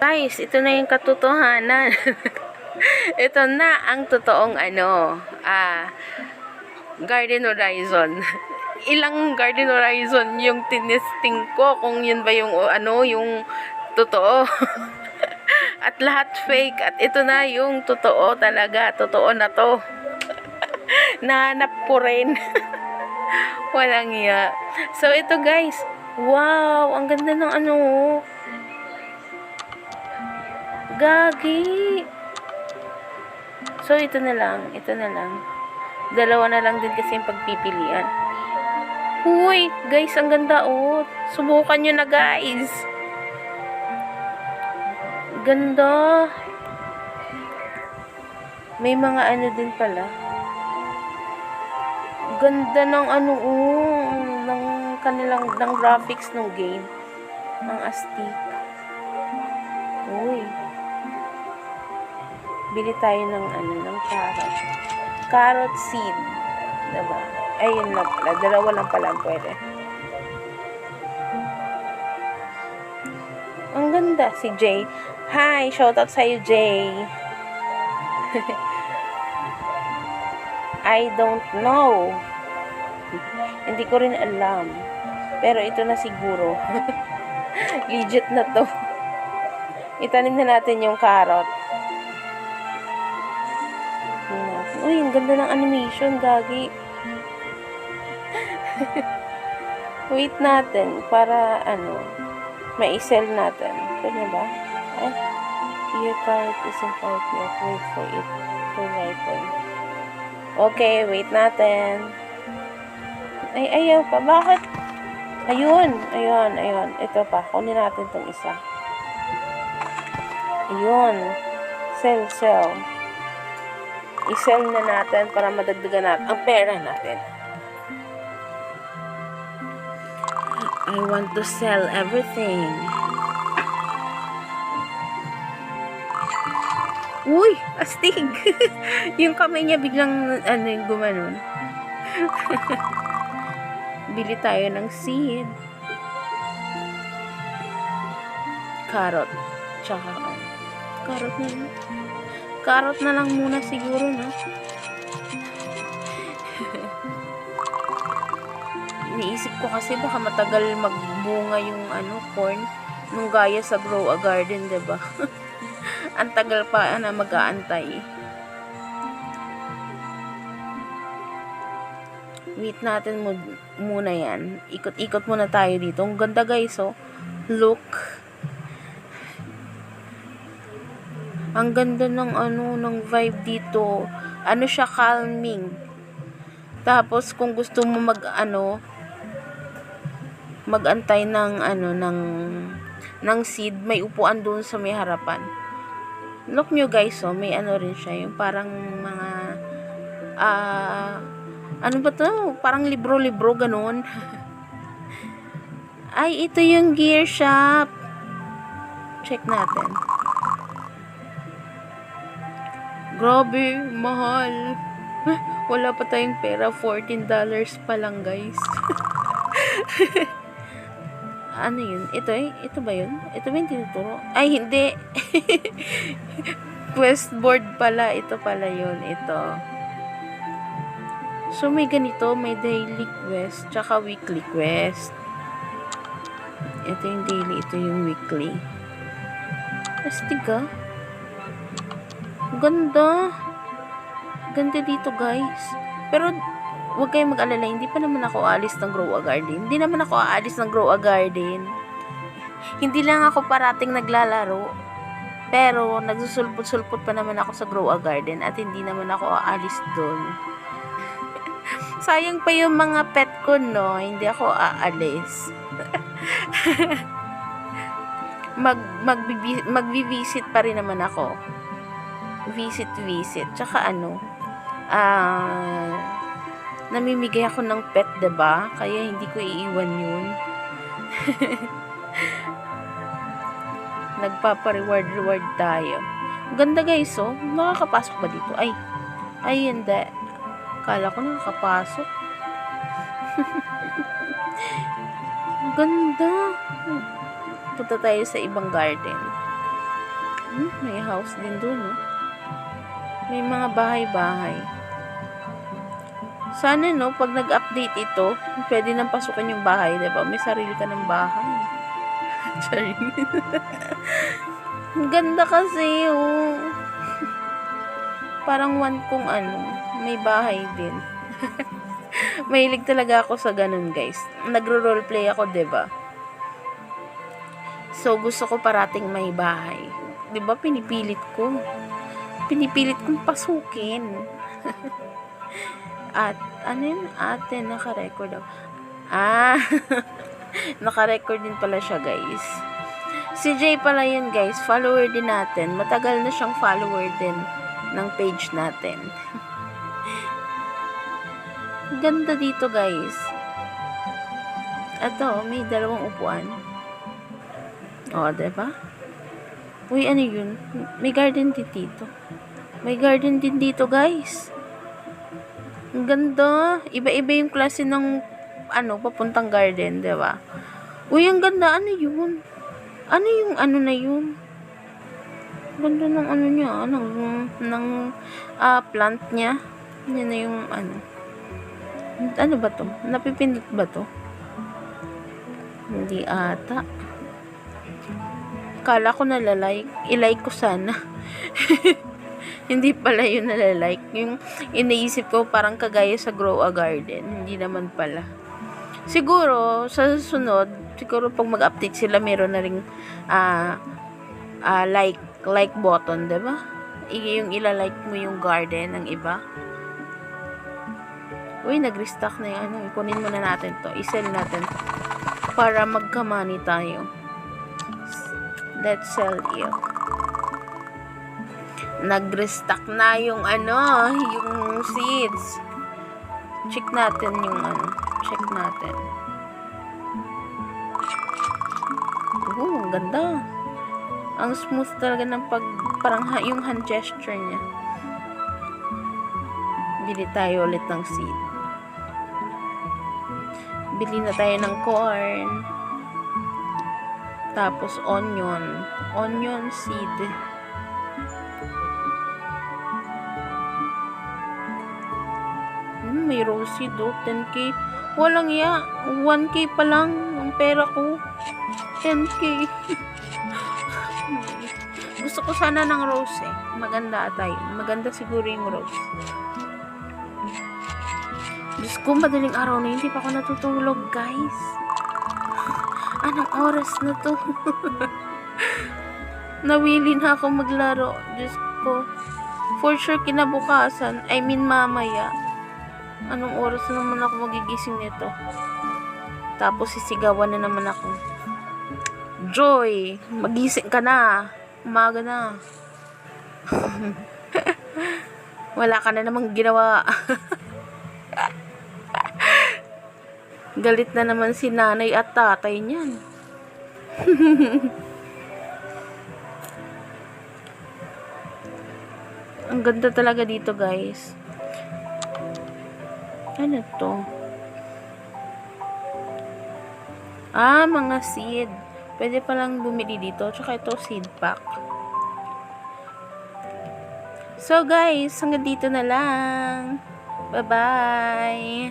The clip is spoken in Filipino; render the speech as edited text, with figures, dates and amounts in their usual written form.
Guys, ito na yung katotohanan. Ito na ang totoong Garden Horizon. Ilang Garden Horizon yung tinesting ko kung yun ba yung yung totoo. At lahat fake. At ito na yung totoo talaga. Totoo na to. Nahanap ko rin. Walang iya. So, ito guys. Wow! Ang ganda ng Gagi! So, ito na lang. Ito na lang. Dalawa na lang din kasi yung pagpipilian. Uy! Guys, ang ganda oh. Subukan nyo na guys. Ganda. May mga din pala. Ganda ng ng kanilang graphics ng game. Ang astig. Uy. Bili tayo ng ng carrot. Carrot seed. Diba? Ayun lang pala. Dalawa lang pala pwede. Ang ganda. Si Jay. Hi! Shoutout sa'yo, Jay. I don't know. Hindi ko rin alam. Pero ito na siguro. Legit na to. Itanim na natin yung carrot. Uy, ang ganda ng animation, Gagi. Wait natin para ma-sell natin. Pwede ba? Your carrot is important. Wait for it to ripen. Okay, wait natin. Ay, ayaw pa. Bakit? Ayun. Ito pa. Kunin natin tong isa. Ayun. Sell. I-sell na natin para madagdagan natin ang pera natin. I want to sell everything. Uy! Astig! Yung kamay niya biglang gumanon. Bili tayo ng seed. Carrot. Tsaka carrot na lang. Carrot na lang muna siguro, no? Iniisip ko kasi baka matagal magbunga yung corn nung gaya sa Grow a Garden, diba? Ang tagal pa na mag-aantay. Wait natin muna yan. Ikot-ikot muna tayo dito. Ang ganda guys, oh. Look. Ang ganda ng ng vibe dito. Siya calming. Tapos kung gusto mo magantay ng ng seed, may upuan doon sa may harapan. Look nyo guys, oh, may rin siya, yung parang mga ano ba to? Parang libro-libro ganun. Ay, ito yung gear shop. Check natin. Grabe, mahal. Wala pa tayong pera. $14 pa lang, guys. Ano yun? Ito ba yun? Ito ba yung tinuturo? Ay, hindi. Quest board pala. Ito pala yun. Ito. So, may ganito. May daily quest. Tsaka weekly quest. Ito yung daily. Ito yung weekly. Astig ah. Ganda. Ganda dito, guys. Pero, huwag kayong mag-alala, hindi pa naman ako aalis ng Grow a Garden. Hindi naman ako aalis ng Grow a Garden. Hindi lang ako parating naglalaro. Pero, nagsusulpot-sulpot pa naman ako sa Grow a Garden at hindi naman ako aalis doon. Sayang pa yung mga pet ko, no? Hindi ako aalis. Magvi-visit pa rin naman ako. Visit. Tsaka namimigay ako ng pet, diba? Kaya hindi ko iiwan yun. Nagpapa-reward tayo. Ganda guys, oh. Nakakapasok ba dito? Ay, hindi. Kala ko nakakapasok. Ganda. Punta tayo sa ibang garden. May house din doon, no? May mga bahay-bahay. Sana, no, pag nag-update ito, pwede nang pasukin yung bahay, diba? May sarili ka ng bahay. Sorry. Ang ganda kasi, oh. Parang one kung ano, may bahay din. Mahilig talaga ako sa ganun, guys. Nagro-roleplay ako, diba? So, gusto ko parating may bahay. Diba, pinipilit ko. Pinipilit kong pasukin. At, ano yun? Ate, naka-record ako. Naka-record din pala siya, guys. Si Jay pala yun, guys. Follower din natin. Matagal na siyang follower din ng page natin. Ganda dito, guys. Ito, may dalawang upuan. O, diba? Uy, ano yun? May garden din dito. May garden din dito, guys. Ang ganda. Iba-iba yung klase ng papuntang garden, diba? Uy, ang ganda. Ano yun? Ano yung ano na yun? Ganda ng ano niya, ng plant niya. Yan na yung ano ba to? Napipindot ba to? Hindi ata. Kala ko nalalike. I-like ko sana. Hindi pala yun nalalike. Yung iniisip ko parang kagaya sa Grow a Garden. Hindi naman pala. Siguro, sa susunod, siguro pag mag-update sila, meron na ring like button, diba? Yung ilalike mo yung garden ng iba. Uy, nag-restock na yung ikunin muna natin to. I-sell natin to. Para magka-money tayo. Let's sell it. Nag-restock na yung yung seeds. Check natin yung check natin. Ang ganda. Ang smooth talaga ng parang yung hand gesture niya. Bili tayo ulit ng seed. Bili na tayo ng corn. Tapos onion seed. May rose seed, 10k. Walang 1k pa lang ang pera ko. 10k. Gusto ko sana ng rose Maganda tayo. Maganda siguro yung rose. Diyos ko, madaling araw na hindi pa ako natutulog, guys. Anong oras na to? Nawili na ako maglaro. Diyos ko. For sure, kinabukasan. Mamaya. Anong oras na naman ako magigising nito? Tapos sisigawan na naman ako. Joy, magising ka na. Umaga na. Wala ka na namang ginawa. Galit na naman si nanay at tatay niyan. Ang ganda talaga dito, guys. Ano to? Mga seed. Pwede palang bumili dito. Tsaka ito, seed pack. So, guys, hanggang dito na lang. Bye-bye.